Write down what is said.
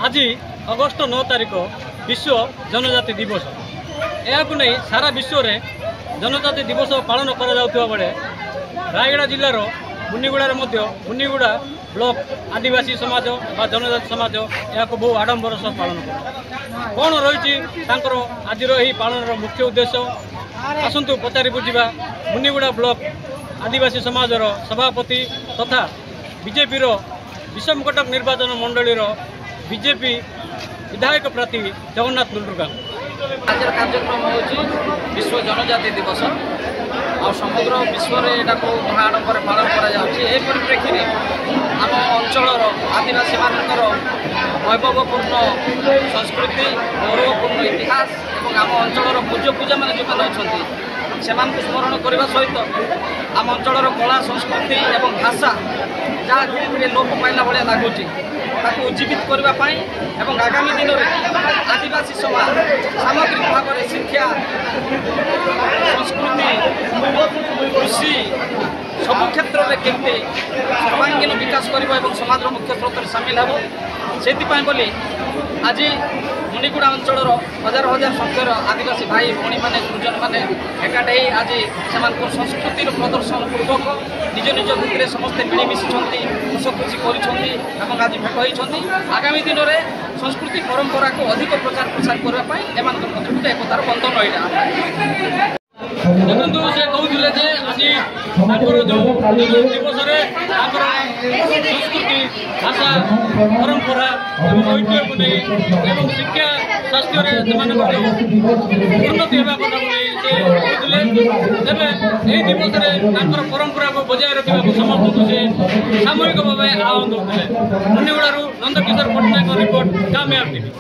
आज अगस्ट 9 तारिख विश्व जनजाति दिवस। यह सारा विश्व में जनजाति दिवस पालन करा बेले रायगड़ा जिलार मुनिगुड़ार मुनिगुड़ा ब्लॉक आदिवासी समाज बा जनजाति समाज यह बहु आडंबर सह पालन कर कौन रही आज पालन मुख्य उद्देश्य आसतु पचारि बुझा। मुनिगुड़ा ब्लॉक आदिवासी समाजर सभापति तथा बीजेपी विषमकटक निर्वाचन मंडली बीजेपी विधायक प्रार्थी जगन्नाथ लुलुरगा। आज कार्यक्रम हूँ विश्व जनजाति दिवस आ समग्र विश्व में महाआडंबर पालन परिप्रेक्षी में आम अंचल आदिवासी मानकर वैभवपूर्ण संस्कृति गौरवपूर्ण इतिहास और आम अंचल पूज्य पूजा मान जो अच्छा से स्मरण करने सहित आम अंचल कला संस्कृति और भाषा जहाँ धीरे धीरे लोप पाइला भाया लगुच उज्जीवित करने और आगामी दिन में आदिवासी समाज सामग्रिक भाव में शिक्षा संस्कृति कृषि सबु क्षेत्र में केमती सर्वांगीन विकास कर समाज मुख्य स्रोत सामिल हो से बोली आज मुनिगुड़ा अंचल हजार हजार संख्यर आदिवासी भाई भौणी मैंने गुरुजन मैंने एकाठी आज से संस्कृति प्रदर्शन पूर्वक निज निज भितर समस्ते मिलमिशी हस खुशी कर आज भेट होती आगामी दिन में संस्कृति परंपरा को अधिक प्रचार प्रसार करने गोटे एकतार बंधन रहा। देखो से कहते आज दिवस संस्कृति भाषा परंपरा ऐतिह्य को नहीं शिक्षा स्वास्थ्य उन्नति होगा तेज दिवस परंपरा को बजाय रखा समस्त को से सामूहिक भाव आह्वान करते। मुनिगुड़ा नंदकिशोर पट्टनायक रिपोर्ट कामयाब टीवी।